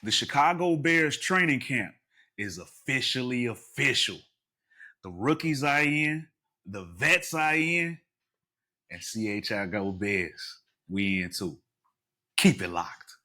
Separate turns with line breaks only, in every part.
The Chicago Bears training camp is officially official. The rookies are in, the vets are in, and CHI Go Bears. We in too. Keep it locked.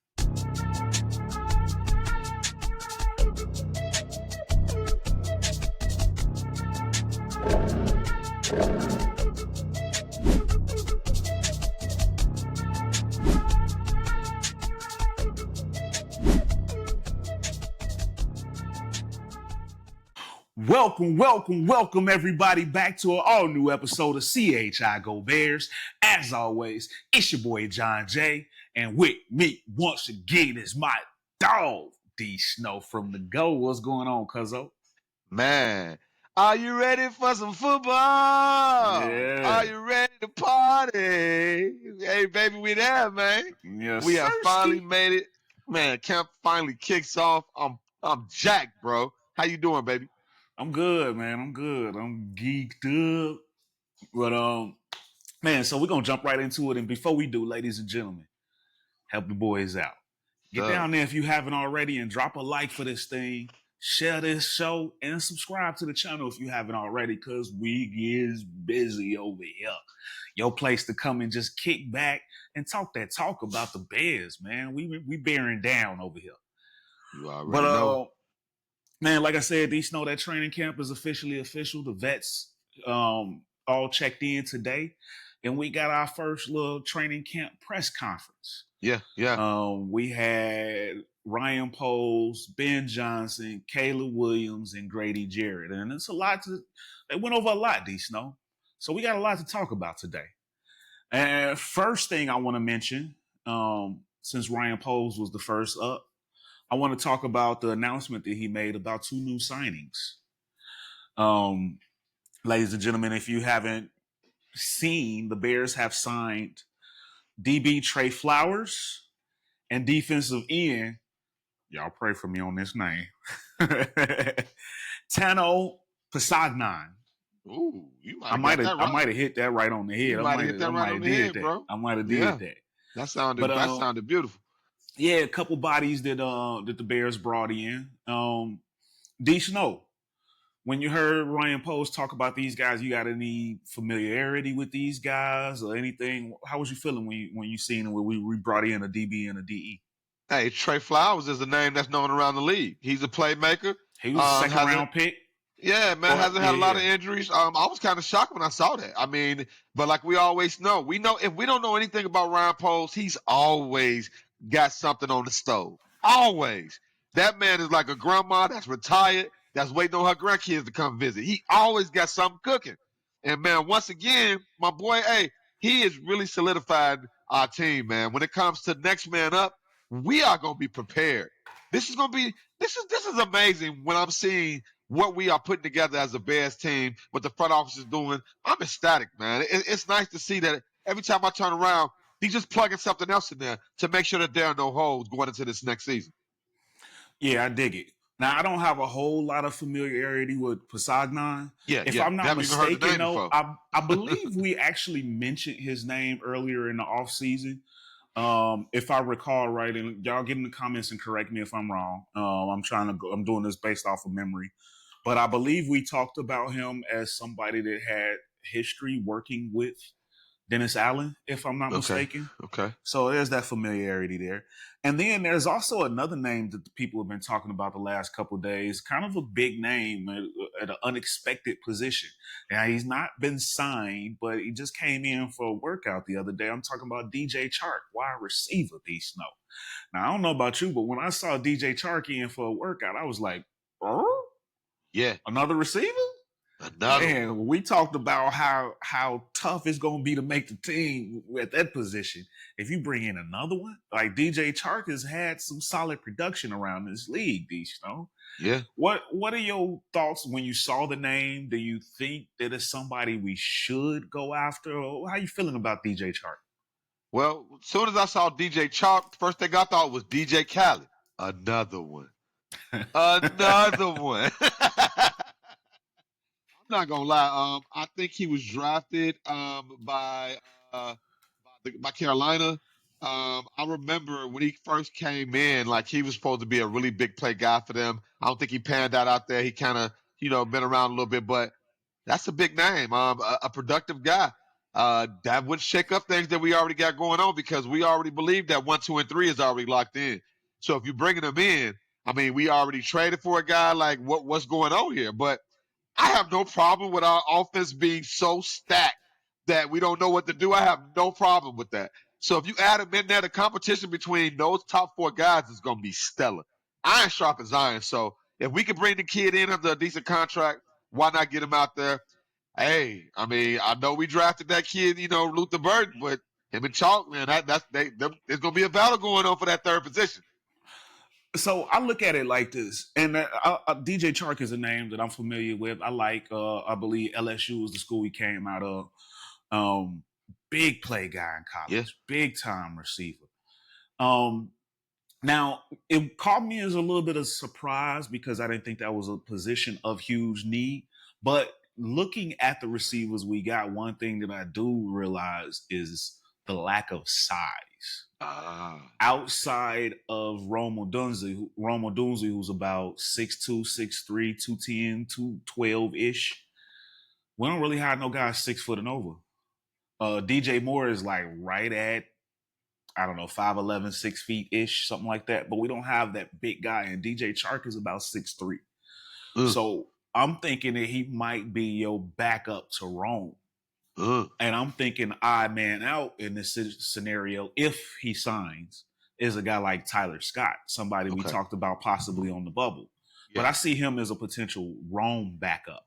Welcome everybody back to an all new episode of CHI Go Bears. As always, it's your boy John J. And with me once again is my dog, D Snow from the Go. What's going on, cuzzo?
Man, are you ready for some football?
Yeah.
Are you ready to party? Hey, baby, we there, man.
Yes,
We have finally
sirski.
made it. Man, camp finally kicks off. I'm jacked, bro. How you doing, baby?
I'm good, man. I'm good. I'm geeked up. But man, so we're gonna jump right into it. And before we do, ladies and gentlemen, help the boys out. Get down there if you haven't already and drop a like for this thing. Share this show and subscribe to the channel if you haven't already, because we is busy over here. Your place to come and just kick back and talk that talk about the Bears, man. We bearing down over here.
You already know.
Man, like I said, these know that training camp is officially official. The vets all checked in today, and we got our first little training camp press conference.
Yeah.
We had Ryan Poles, Ben Johnson, Caleb Williams, and Grady Jarrett. And it's a lot they went over a lot, D Snow. So we got a lot to talk about today. And first thing I want to mention, since Ryan Poles was the first up, I want to talk about the announcement that he made about 2 new signings. Ladies and gentlemen, if you haven't seen, the Bears have signed DB Trey Flowers and defensive end, y'all pray for me on this name, Tano Pasagnan.
Ooh,
I might have hit that right on the head.
You might have hit that right on the head, bro.
I might have did that.
That sounded beautiful.
Yeah, a couple bodies that the Bears brought in. D Snow, when you heard Ryan Poles talk about these guys, you got any familiarity with these guys or anything? How was you feeling when you seen them when we brought in a DB and a DE?
Hey, Trey Flowers is a name that's known around the league. He's a playmaker.
He was a second round pick.
Yeah, man, hasn't had a lot of injuries. I was kind of shocked when I saw that. I mean, but like we always know, if we don't know anything about Ryan Poles, he's always got something on the stove. Always. That man is like a grandma that's retired, that's waiting on her grandkids to come visit. He always got something cooking. And man, once again, my boy, he is really solidified our team, man. When it comes to next man up, we are gonna be prepared. This is amazing when I'm seeing what we are putting together as a Bears team, what the front office is doing. I'm ecstatic, man. It's nice to see that every time I turn around, he's just plugging something else in there to make sure that there are no holes going into this next season.
Yeah, I dig it. Now, I don't have a whole lot of familiarity with Pasagnan. If I'm not mistaken, though, I believe we actually mentioned his name earlier in the offseason. If I recall right, and y'all get in the comments and correct me if I'm wrong. I'm doing this based off of memory. But I believe we talked about him as somebody that had history working with Dennis Allen, if I'm not mistaken.
Okay.
So there's that familiarity there. And then there's also another name that the people have been talking about the last couple of days, kind of a big name at an unexpected position. Now, he's not been signed, but he just came in for a workout the other day. I'm talking about DJ Chark, wide receiver, D Snow. Now, I don't know about you, but when I saw DJ Chark in for a workout, I was like, oh?
Yeah.
Another receiver? Man, we talked about how tough it's going to be to make the team at that position. If you bring in another one, like DJ Chark has had some solid production around this league, you know?
Yeah.
What are your thoughts when you saw the name? Do you think that it's somebody we should go after? Or how are you feeling about DJ Chark?
Well, as soon as I saw DJ Chark, first thing I thought was DJ Khaled. Another one. Another one. Not gonna lie. I think he was drafted by Carolina. I remember when he first came in, like he was supposed to be a really big play guy for them. I don't think he panned out there. He kind of, been around a little bit, but that's a big name. A productive guy. That would shake up things that we already got going on because we already believe that 1, 2, and 3 is already locked in. So if you're bringing them in, I mean, we already traded for a guy. Like, what's going on here? But I have no problem with our offense being so stacked that we don't know what to do. I have no problem with that. So if you add them in there, the competition between those top 4 guys is going to be stellar. Iron sharp as iron. So if we can bring the kid in under a decent contract, why not get him out there? Hey, I mean, I know we drafted that kid, Luther Burton, but him and Chalk, man, there's going to be a battle going on for that third position.
So I look at it like this, and DJ Chark is a name that I'm familiar with. I like, I believe LSU is the school he came out of. Big play guy in college, big time receiver. Now it caught me as a little bit of surprise because I didn't think that was a position of huge need. But looking at the receivers we got, one thing that I do realize is the lack of size. Outside of Rome Odunze, who's about 6'2", 6'3", 210, 212-ish, we don't really have no guys 6 foot and over. DJ Moore is like right at, I don't know, 5'11", 6 feet ish, something like that. But we don't have that big guy. And DJ Chark is about 6'3". So I'm thinking that he might be your backup to Rome. And I'm thinking odd man out in this scenario, if he signs, is a guy like Tyler Scott, somebody we talked about possibly on the bubble. Yeah. But I see him as a potential Rome backup.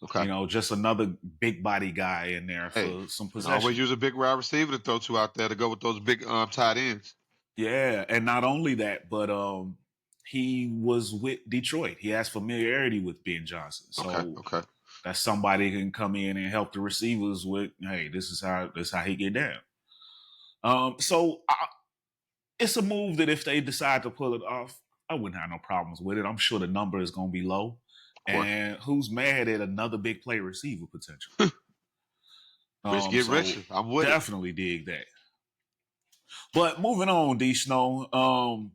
Okay. Just another big body guy in there for some possession.
Always use a big wide receiver to throw to out there to go with those big tight ends.
Yeah, and not only that, but he was with Detroit. He has familiarity with Ben Johnson. So that's somebody who can come in and help the receivers with, hey, this is how he get down. So it's a move that if they decide to pull it off, I wouldn't have no problems with it. I'm sure the number is going to be low. And who's mad at another big play receiver potential?
Rich get richer. I'm with
definitely dig that. But moving on, D Snow.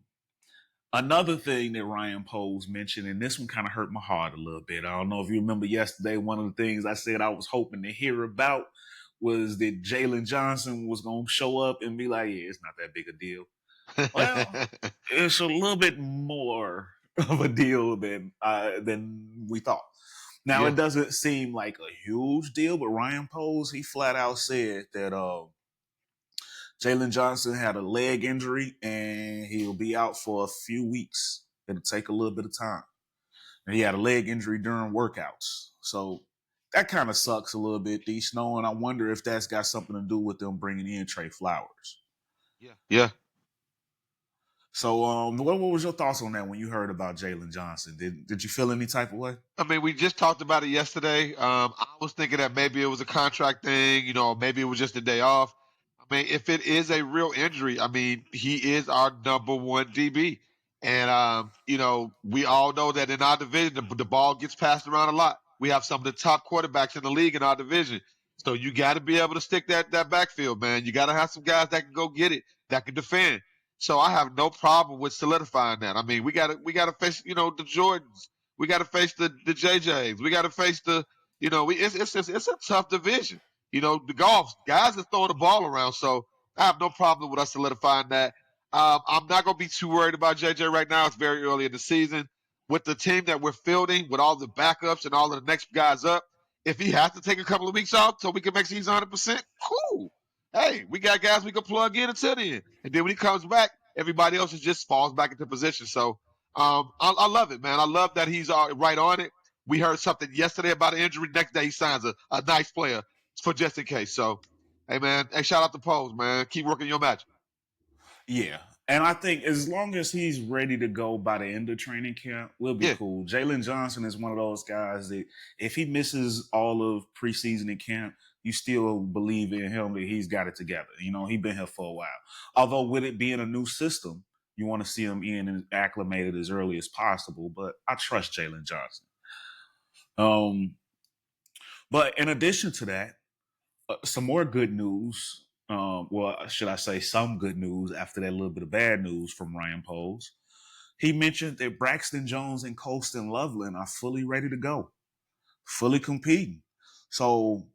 Another thing that Ryan Poles mentioned, and this one kind of hurt my heart a little bit. I don't know if you remember yesterday, one of the things I said I was hoping to hear about was that Jalen Johnson was going to show up and be like, yeah, it's not that big a deal. Well, it's a little bit more of a deal than we thought. Now, it doesn't seem like a huge deal, but Ryan Poles, he flat out said that Jalen Johnson had a leg injury and he'll be out for a few weeks. It'll take a little bit of time. And he had a leg injury during workouts. So that kind of sucks a little bit, D Snow, and I wonder if that's got something to do with them bringing in Trey Flowers.
Yeah.
So, what was your thoughts on that when you heard about Jalen Johnson? Did you feel any type of way?
I mean, we just talked about it yesterday. I was thinking that maybe it was a contract thing, maybe it was just a day off. I mean, if it is a real injury, I mean, he is our number one DB. And, we all know that in our division, the ball gets passed around a lot. We have some of the top quarterbacks in the league in our division. So you got to be able to stick that backfield, man. You got to have some guys that can go get it, that can defend. So I have no problem with solidifying that. I mean, we got to face, the Jordans. We got to face the JJs. We got to face the, it's a tough division. The golf guys are throwing the ball around. So I have no problem with us solidifying that. I'm not going to be too worried about JJ right now. It's very early in the season. With the team that we're fielding, with all the backups and all of the next guys up, if he has to take a couple of weeks off so we can make sure he's 100%, cool. Hey, we got guys we can plug in until then. And then when he comes back, everybody else just falls back into position. So I love it, man. I love that he's right on it. We heard something yesterday about an injury. Next day he signs a nice player for just in case. So, hey, man, shout out to Poles, man. Keep working your magic.
Yeah. And I think as long as he's ready to go by the end of training camp, we'll be cool. Jalen Johnson is one of those guys that if he misses all of preseason and camp, you still believe in him that he's got it together. He's been here for a while. Although with it being a new system, you want to see him in and acclimated as early as possible. But I trust Jalen Johnson. But in addition to that, some more good news. well, should I say some good news after that little bit of bad news from Ryan Poles. He mentioned that Braxton Jones and Colston Loveland are fully ready to go, fully competing. So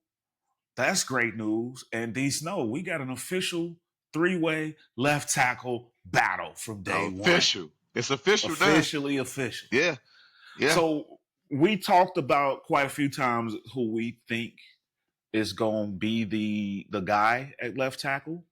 that's great news. And D Snow, we got an official three-way left tackle battle from day one.
Official. It's official now.
Officially official.
Yeah. Yeah.
So we talked about quite a few times who we think is going to be the guy at left tackle.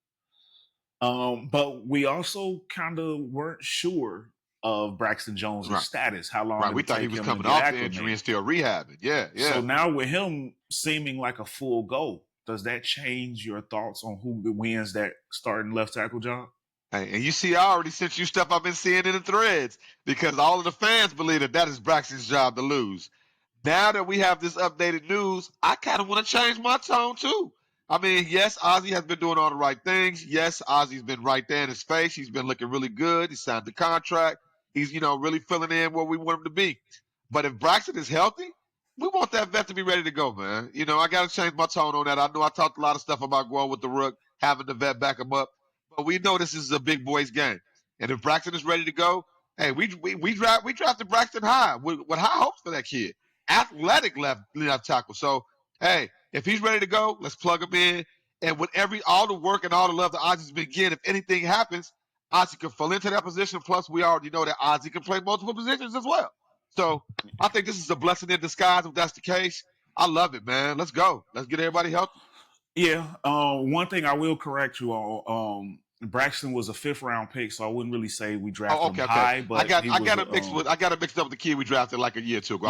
But we also kind of weren't sure of Braxton Jones' status. How long?
We thought he was coming off the injury and still rehabbing. Yeah, yeah.
So now with him seeming like a full go, does that change your thoughts on who wins that starting left tackle job?
Hey, and you see, I already sent you stuff I've been seeing in the threads because all of the fans believe that is Braxton's job to lose. Now that we have this updated news, I kind of want to change my tone too. I mean, yes, Ozzie has been doing all the right things. Yes, Ozzie's been right there in his face. He's been looking really good. He signed the contract. He's, really filling in where we want him to be. But if Braxton is healthy, we want that vet to be ready to go, man. I got to change my tone on that. I know I talked a lot of stuff about going with the Rook, having the vet back him up. But we know this is a big boys game. And if Braxton is ready to go, hey, we drafted Braxton high with high hopes for that kid. Athletic left tackle. So, hey, if he's ready to go, let's plug him in. And with all the work and all the love that Ozzie's been getting, if anything happens, Ozzie can fall into that position. Plus, we already know that Ozzie can play multiple positions as well. So I think this is a blessing in disguise if that's the case. I love it, man. Let's go. Let's get everybody healthy.
Yeah. One thing I will correct you on. Braxton was a 5th round pick, so I wouldn't really say we drafted him high. But
I got it mixed up with the kid we drafted like a year or two ago.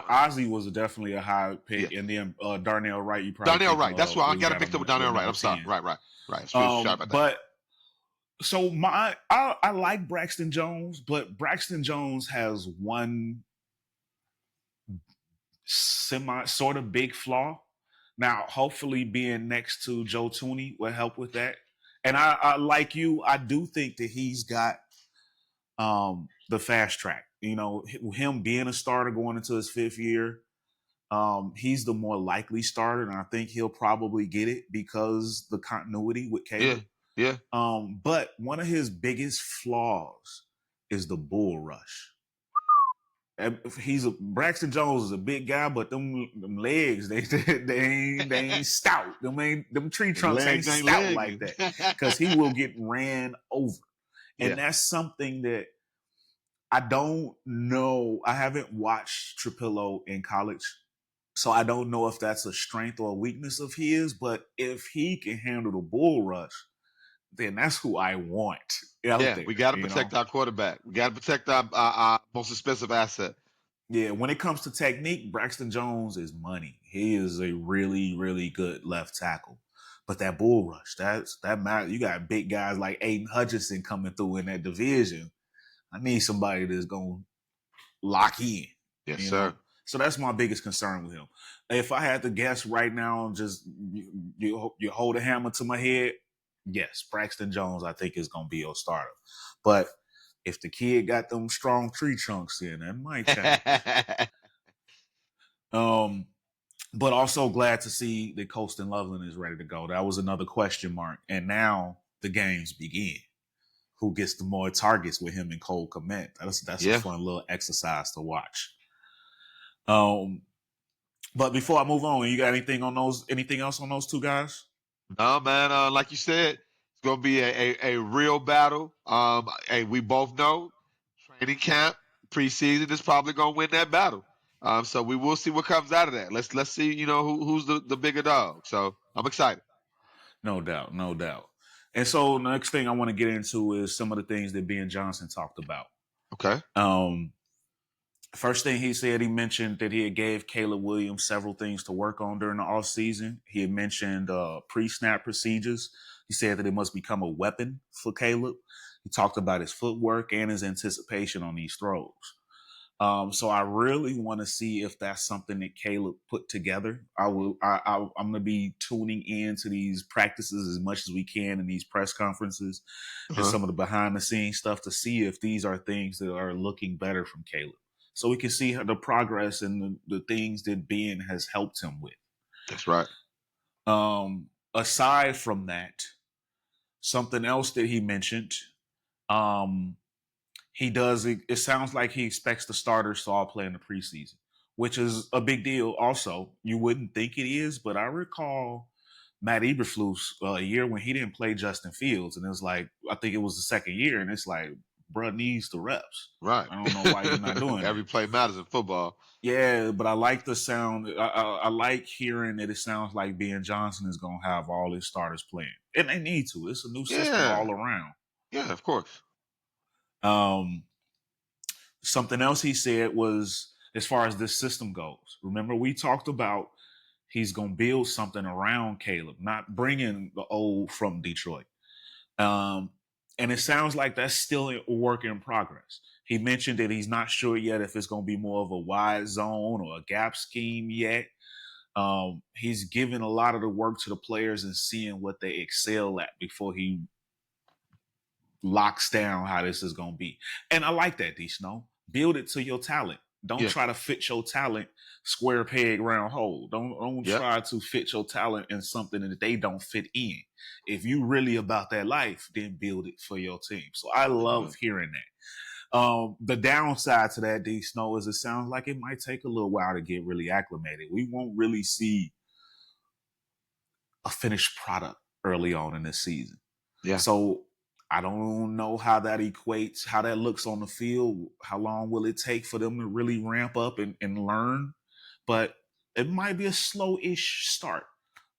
Ozzie was definitely a high pick, and then Darnell Wright. You probably
Darnell Wright. That's why I got it mixed up with Darnell Wright. I'm sorry. Right. Sorry about that.
But so I like Braxton Jones, but Braxton Jones has one sort of big flaw. Now, hopefully, being next to Joe Thuney will help with that. And I like you. I do think that he's got the fast track. Him being a starter going into his 5th year, he's the more likely starter, and I think he'll probably get it because the continuity with Caleb.
Yeah.
But one of his biggest flaws is the bull rush. Braxton Jones is a big guy, but them legs they ain't stout. Them tree trunks ain't stout like that because he will get ran over, and that's something that I don't know. I haven't watched Trapillo in college, so I don't know if that's a strength or a weakness of his. But if he can handle the bull rush, then that's who I want.
We got to protect our quarterback. We got to protect our most expensive asset.
Yeah, when it comes to technique, Braxton Jones is money. He is a really, really good left tackle. But that bull rush, that matters. You got big guys like Aiden Hutchinson coming through in that division. I need somebody that's going to lock in.
Yes, sir.
So that's my biggest concern with him. If I had to guess right now, just you hold a hammer to my head, yes, Braxton Jones, I think, is going to be your starter. But if the kid got them strong tree trunks in, that might change. But also glad to see that Colston Loveland is ready to go. That was another question mark. And now the games begin. Who gets the more targets with him and Cole Kmet? That's a fun little exercise to watch. But before I move on, you got anything else on those two guys?
No, man. Like you said, it's gonna be a real battle. We both know training camp, preseason is probably gonna win that battle. So we will see what comes out of that. Let's see, who's the bigger dog. So I'm excited.
No doubt. And so the next thing I want to get into is some of the things that Ben Johnson talked about.
Okay.
First thing he said, he mentioned that he had gave Caleb Williams several things to work on during the offseason. He had mentioned pre-snap procedures. He said that it must become a weapon for Caleb. He talked about his footwork and his anticipation on these throws. So I really want to see if that's something that Caleb put together. I'm going to be tuning into these practices as much as we can in these press conferences and some of the behind the scenes stuff to see if these are things that are looking better from Caleb. So we can see the progress and the things that Ben has helped him with.
That's right.
Aside from that, Something else that he mentioned, um, he does. It sounds like he expects the starters to all play in the preseason, which is a big deal. Also, you wouldn't think it is, but I recall Matt Eberflus a year when he didn't play Justin Fields, and it was like I think it was the second year, and it's like, bruh needs the reps.
Right.
I don't know why you're not doing
Every
that.
play matters in football.
Yeah, but I like the sound. I like hearing that it sounds like Ben Johnson is going to have all his starters playing, and they need to. It's a new system
Yeah.
all around.
Yeah, of course.
Something else he said was, as far as this system goes, remember we talked about he's going to build something around Caleb, not bringing the old from Detroit. And it sounds like that's still a work in progress. He mentioned that he's not sure yet if it's going to be more of a wide zone or a gap scheme yet. He's giving a lot of the work to the players and seeing what they excel at before he locks down how this is going to be. And I like that, D Snow. Build it to your talent. Don't try to fit your talent square peg round hole. Don't try to fit your talent in something that they don't fit in. If you really about that life, then build it for your team. So I love hearing that. The downside to that, D Snow, is it sounds like it might take a little while to get really acclimated. We won't really see a finished product early on in this season.
Yeah.
So I don't know how that equates, how that looks on the field. How long will it take for them to really ramp up and learn? But it might be a slow-ish start.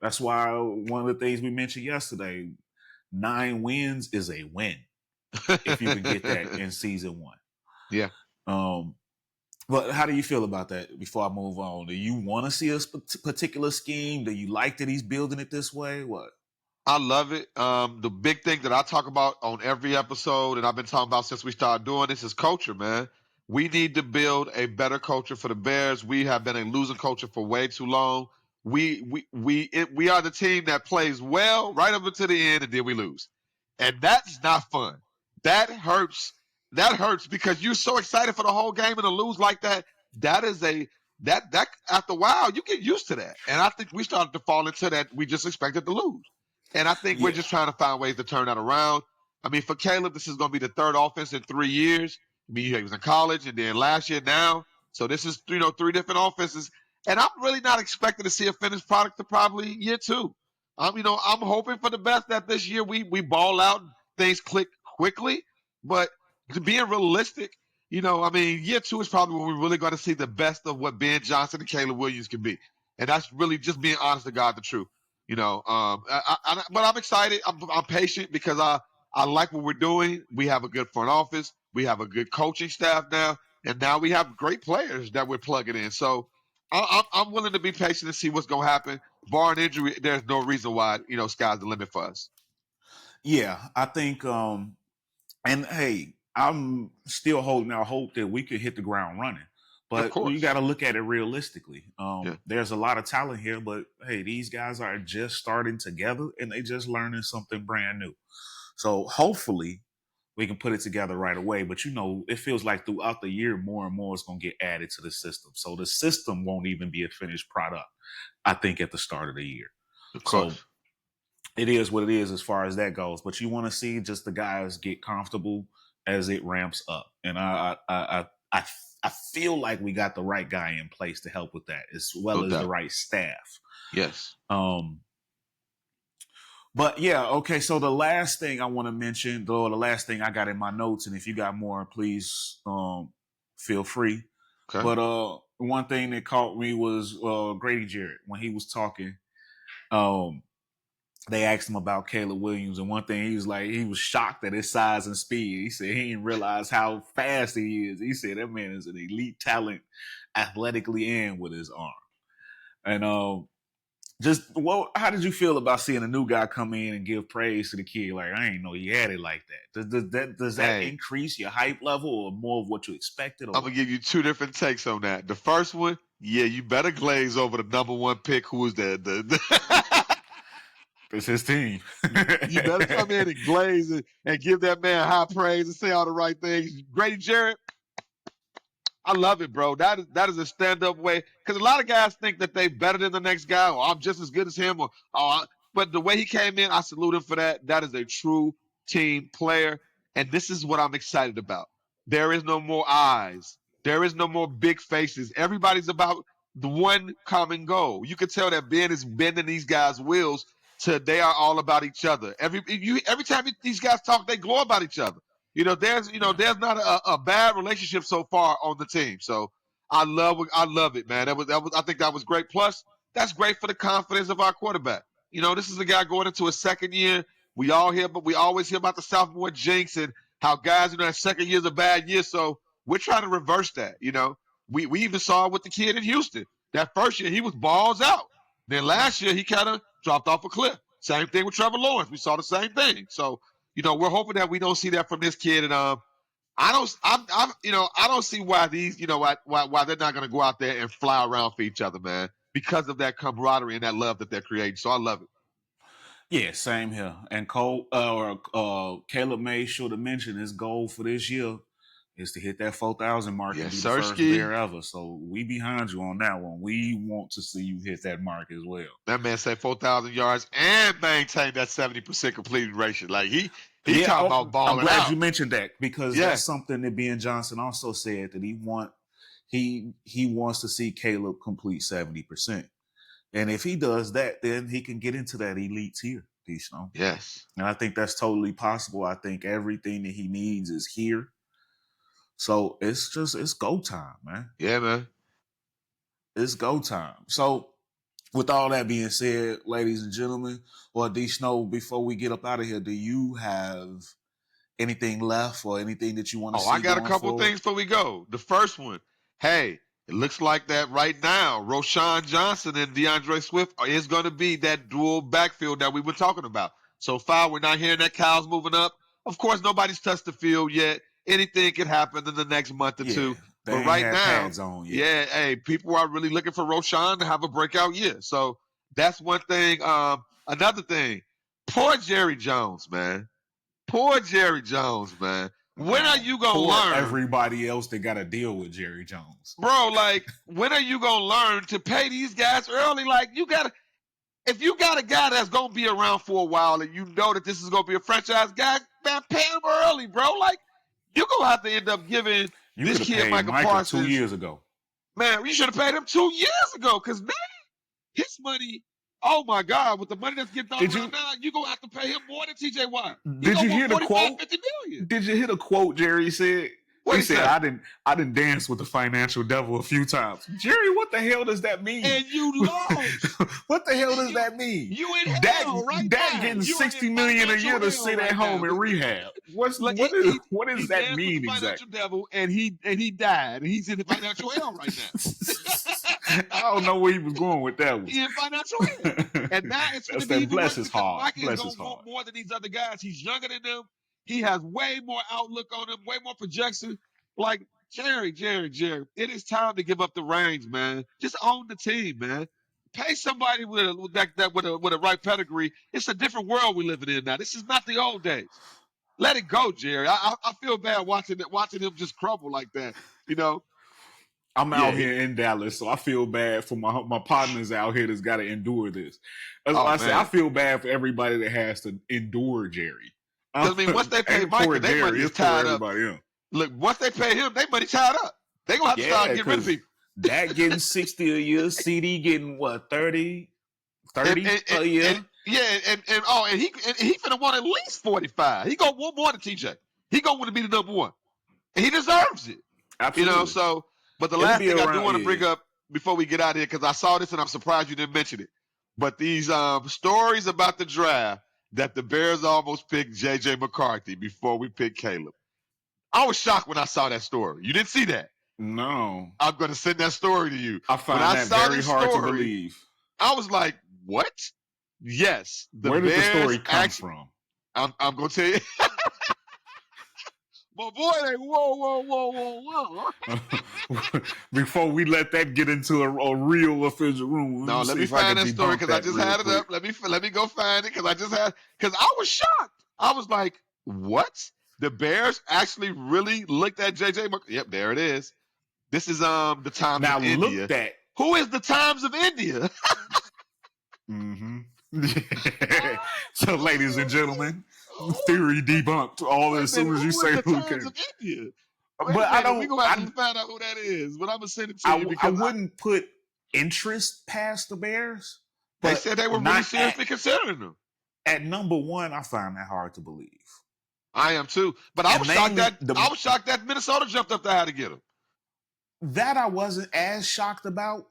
That's why one of the things we mentioned yesterday, 9 wins is a win if you can get that in season 1.
Yeah.
But how do you feel about that before I move on? Do you want to see a particular scheme? Do you like that he's building it this way? What?
I love it. The big thing that I talk about on every episode, and I've been talking about since we started doing this, is culture, man. We need to build a better culture for the Bears. We have been a losing culture for way too long. We are the team that plays well right up until the end, and then we lose, and that's not fun. That hurts. That hurts because you're so excited for the whole game and to lose like that. That is that after a while you get used to that, and I think we started to fall into that. We just expected to lose. And I think we're just trying to find ways to turn that around. I mean, for Caleb, this is going to be the third offense in 3 years. I mean, he was in college and then last year now. So this is, 3 different offenses. And I'm really not expecting to see a finished product to probably year 2. I'm hoping for the best that this year we ball out, things click quickly. But to being realistic, year 2 is probably when we're really going to see the best of what Ben Johnson and Caleb Williams can be. And that's really just being honest to God, the truth. But I'm excited. I'm patient because I like what we're doing. We have a good front office. We have a good coaching staff now, and now we have great players that we're plugging in. So I'm willing to be patient and see what's going to happen. Barring injury, there's no reason why sky's the limit for us.
Yeah, I think. And hey, I'm still holding out hope that we could hit the ground running. But you got to look at it realistically. There's a lot of talent here, but hey, these guys are just starting together and they just learning something brand new. So hopefully we can put it together right away. But it feels like throughout the year, more and more is going to get added to the system. So the system won't even be a finished product, I think, at the start of the year. So it is what it is as far as that goes. But you want to see just the guys get comfortable as it ramps up. And I feel like we got the right guy in place to help with that, as well as the right staff.
Yes.
But yeah, okay. So the last thing I want to mention, though, the last thing I got in my notes, and if you got more, please feel free. Okay. But one thing that caught me was Grady Jarrett when he was talking. They asked him about Caleb Williams, and one thing he was like, he was shocked at his size and speed. He said he didn't realize how fast he is. He said that man is an elite talent, athletically and with his arm. And how did you feel about seeing a new guy come in and give praise to the kid? Like, I didn't know he had it like that. Does that increase your hype level or more of what you expected?
I'm gonna give you 2 different takes on that. The first one, you better glaze over the number 1 pick, who is the
It's his team.
You better come in and glaze and give that man high praise and say all the right things. Grady Jarrett, I love it, bro. That is a stand-up way. Because a lot of guys think that they're better than the next guy, or I'm just as good as him, or But the way he came in, I salute him for that. That is a true team player. And this is what I'm excited about. There is no more eyes. There is no more big faces. Everybody's about the one common goal. You can tell that Ben is bending these guys' wheels to they are all about each other. Every time these guys talk, they glow about each other. There's not a bad relationship so far on the team. So I love it, man. I think that was great. Plus, that's great for the confidence of our quarterback. This is a guy going into his second year. We always hear about the sophomore jinx and how guys, that second year is a bad year. So we're trying to reverse that. We even saw it with the kid in Houston. That first year he was balls out. Then last year he kind of dropped off a cliff. Same thing with Trevor Lawrence. We saw the same thing. So we're hoping that we don't see that from this kid. And I don't see why why they're not going to go out there and fly around for each other, man, because of that camaraderie and that love that they're creating. So I love it.
Yeah, same here. And Caleb made sure to mention his goal for this year is to hit that 4,000 mark and be the first Bear ever. So we behind you on that one. We want to see you hit that mark as well.
That man said 4,000 yards and maintain that 70% completed ratio. Like he talking about balling out.
I'm glad you mentioned that because that's something that Ben Johnson also said that he wants to see Caleb complete 70%. And if he does that, then he can get into that elite tier, Dishno.
Yes.
And I think that's totally possible. I think everything that he needs is here. So it's go time, man.
Yeah, man.
It's go time. So with all that being said, ladies and gentlemen, Dishno, before we get up out of here, do you have anything left or anything that you want to see?
I got a couple things before we go. The first one, hey, it looks like that right now, Roschon Johnson and DeAndre Swift is going to be that dual backfield that we were talking about. So far, we're not hearing that Kyle's moving up. Of course, nobody's touched the field yet. Anything can happen in the next month or two. But right now, hey, people are really looking for Roschon to have a breakout year. So that's one thing. Another thing, poor Jerry Jones, man. Poor Jerry Jones, man. When are you going to learn?
Everybody else that got to deal with Jerry Jones.
Bro, like, when are you going to learn to pay these guys early? Like, if you got a guy that's going to be around for a while and you know that this is going to be a franchise guy, man, pay him early, bro. Like, you're going to have to end up giving this kid Micah Parsons
2 years ago.
Man, you should have paid him 2 years ago because, man, his money, oh, my God, with the money that's getting thrown around now, you're going to have to pay him more than T.J. Watt.
Did you hear the quote?
$50 million.
Did you hear the quote Jerry said? He said, I didn't dance with the financial devil a few times. Jerry, what the hell does that mean?
And you lost.
What the hell does that mean?
You in hell right now.
Dad getting $60 million a year to sit at home and rehab. What does that mean exactly?
Financial devil, and he died. And he's in the financial hell right now.
I don't know where he was going with that one.
He's in financial hell. And now it's going to be
bless his heart.
Mike is going to want more than these other guys. He's younger than them. He has way more outlook on him, way more projection. Like, Jerry, it is time to give up the reins, man. Just own the team, man. Pay somebody with a right pedigree. It's a different world we're living in now. This is not the old days. Let it go, Jerry. I feel bad watching him just crumble like that.
I'm out here in Dallas, so I feel bad for my partners out here that's got to endure this. That's why I say I feel bad for everybody that has to endure Jerry.
I mean, once they pay Micah, their money is tied up. Look, once they pay him, their money tied up. They're going to have to start getting rid of people.
Dak getting 60 a year, CD getting what, 30 a year?
And he finna want at least 45. He gonna want more than TJ. He gonna want to be the number one. And he deserves it.
Absolutely.
But the last thing I do want to bring up before we get out of here, because I saw this and I'm surprised you didn't mention it. But these stories about the draft, that the Bears almost picked J.J. McCarthy before we picked Caleb. I was shocked when I saw that story. You didn't see that?
No.
I'm going to send that story to you.
I find that very hard to believe.
I was like, what? Yes.
Where did the story come from?
I'm going to tell you. My boy, like, whoa.
Before we let that get into a real official room.
Let me find that story because I just had it up. Let me go find it because I was shocked. I was like, what? The Bears actually really looked at J.J. Yep, there it is. This is the Times of India.
Looked at.
Who is the Times of India?
Mm-hmm. So, ladies and gentlemen, theory debunked all as soon as you say
the
who
Times
came.
of India?
But I
We're
don't.
gonna have to find out who that is. But I'm gonna send it to you
I
because
wouldn't put interest past the Bears.
They
But
said they were really seriously considering them.
At number one, I find that hard to believe.
I am too. But I was shocked that Minnesota jumped up to how to get him.
That I wasn't as shocked about.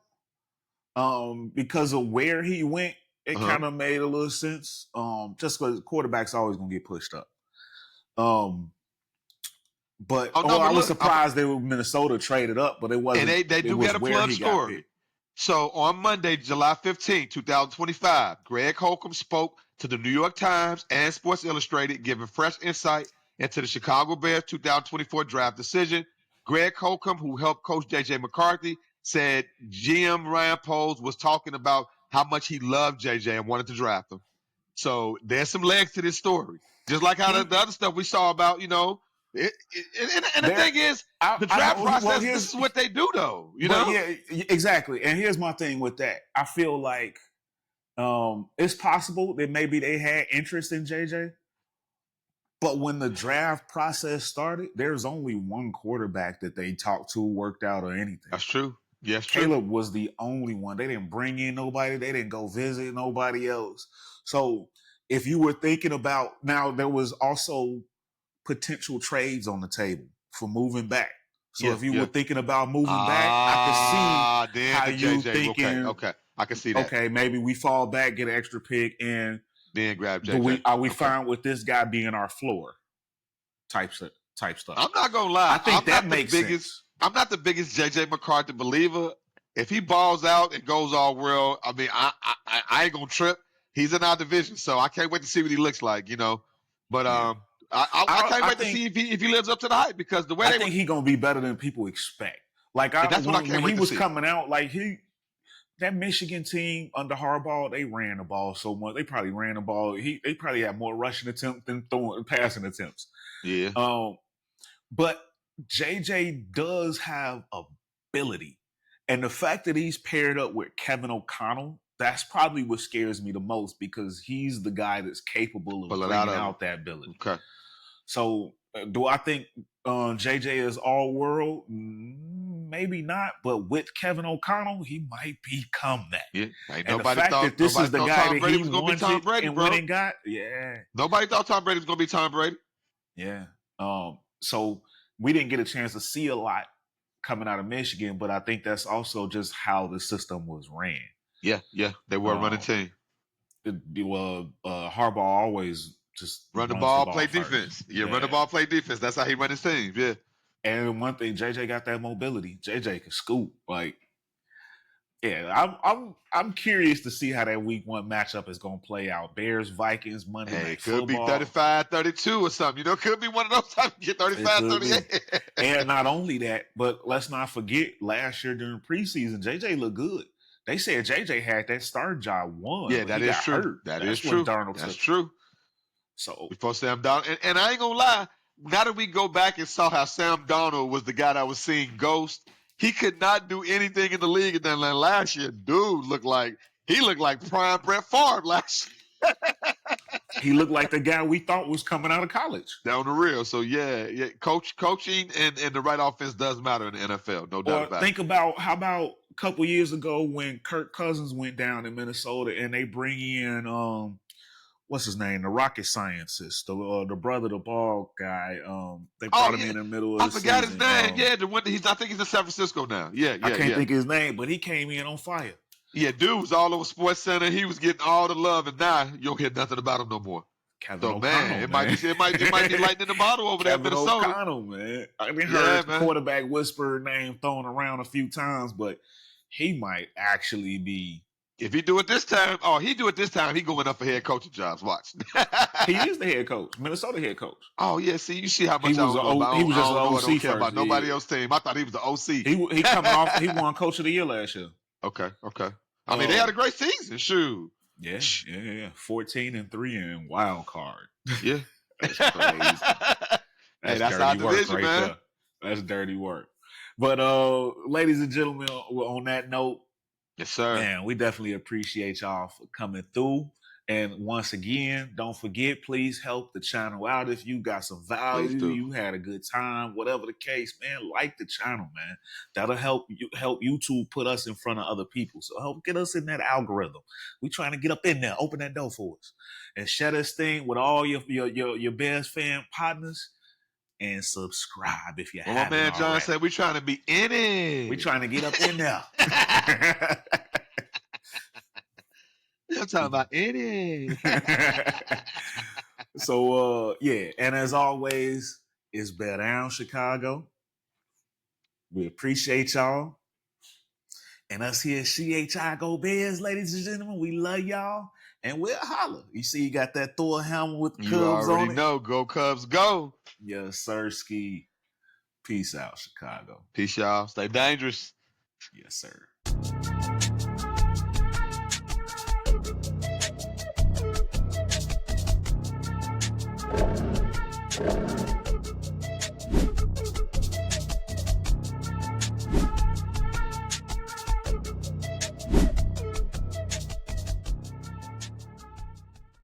Because of where he went, it kind of made a little sense. Just because quarterback's always gonna get pushed up. But I was surprised they were Minnesota traded up, but it wasn't.
And they do get a plug story. So on Monday, July 15, 2025, Greg Holcomb spoke to the New York Times and Sports Illustrated, giving fresh insight into the Chicago Bears 2024 draft decision. Greg Holcomb, who helped coach J.J. McCarthy, said GM Ryan Poles was talking about how much he loved J.J. and wanted to draft him. So there's some legs to this story. Just like how the other stuff we saw about, and the thing is, the draft process, this is what they do, though.
Yeah, exactly. And here's my thing with that. I feel like it's possible that maybe they had interest in JJ, but when the draft process started, there's only one quarterback that they talked to, worked out, or anything.
That's true. Yes,
Caleb was the only one. They didn't bring in nobody. They didn't go visit nobody else. So if you were thinking about, now there was also potential trades on the table for moving back. So if you were thinking about moving back, I could see how you thinking.
Okay, I can see that.
Okay, maybe we fall back, get an extra pick, and
then grab JJ.
Are we fine with this guy being our floor type stuff?
I'm not gonna lie.
I think that makes sense.
I'm not the biggest JJ McCarthy believer. If he balls out and goes all world, I mean, I ain't gonna trip. He's in our division, so I can't wait to see what he looks like. But I can't wait to see if he lives up to the hype, because the way
I think he's gonna be better than people expect. Like
that's what I can't wait
when he was coming out, like that Michigan team under Harbaugh, they ran the ball so much. They probably ran the ball. They probably had more rushing attempts than passing attempts.
Yeah.
But JJ does have ability, and the fact that he's paired up with Kevin O'Connell, that's probably what scares me the most, because he's the guy that's capable of bringing out that ability.
Okay.
So do I think JJ is all world? Maybe not, but with Kevin O'Connell, he might become that.
Yeah,
and the fact that this is the guy that he wanted and went and got,
nobody thought Tom Brady was going to be Tom Brady.
Yeah. So we didn't get a chance to see a lot coming out of Michigan, but I think that's also just how the system was ran.
Yeah, they were a running team.
Harbaugh always just
run the ball, play defense. Run the ball, play defense. That's how he run his team. Yeah.
And one thing, JJ got that mobility. JJ can scoop. I'm curious to see how that week one matchup is going to play out. Bears, Vikings, Monday Night
Football.
Could
be 35-32 or something. Could be one of those times you get 35-38.
And not only that, but let's not forget, last year during preseason, JJ looked good. They said JJ had that start job won.
Yeah, that is true. That's true. That's true.
So
before Sam Darnold, and I ain't gonna lie, now that we go back and saw how Sam Darnold was the guy that was seeing ghosts, he could not do anything in the league. And then last year, dude looked like prime Brett Favre last year.
He looked like the guy we thought was coming out of college.
Down the real. So coaching and the right offense does matter in the NFL, no doubt about it.
Think about how about a couple years ago when Kirk Cousins went down in Minnesota and they bring in what's his name? The rocket scientist, the brother, the ball guy. They brought him in the middle of the season.
I forgot his name. I think he's in San Francisco now. I
can't think of his name, but he came in on fire.
Yeah, dude was all over Sports Center. He was getting all the love, and now you don't hear nothing about him no more.
Kevin O'Connell,
it might be lightning in the bottle over there in Minnesota.
Kevin O'Connell, man. I mean, heard the quarterback whisper name thrown around a few times, but he might actually be.
If he do it this time, he going up for head coaching jobs. Watch.
He is the head coach, Minnesota head coach.
Oh yeah, see, you see how much
he was just an OC first.
About nobody else's team. I thought he was the OC.
He coming off. He won Coach of the Year last year.
Okay. I mean, they had a great season. Shoot.
Yeah. 14-3 and wild card.
Yeah.
That's crazy.
That's our division,
right
man.
There. That's dirty work. But ladies and gentlemen, on that note,
yes, sir.
Man, we definitely appreciate y'all for coming through. And once again, don't forget, please help the channel out if you got some value, you had a good time, whatever the case, man. Like the channel, man. That'll help YouTube put us in front of other people. So help get us in that algorithm. We trying to get up in there, open that door for us, and share this thing with all your best fan partners. And subscribe if you haven't.
My man John
already.
said we trying to be in it.
We trying to get up in there.
I'm talking about in it.
So yeah, and as always, it's Bear Down Chicago. We appreciate y'all. And us here at CHI Go Bears, ladies and gentlemen, we love y'all. And we'll holler. You see, you got that Thor helmet with the Cubs on it.
You already know. Go Cubs, go.
Yes, sir, Ski. Peace out, Chicago.
Peace, y'all. Stay dangerous.
Yes, sir.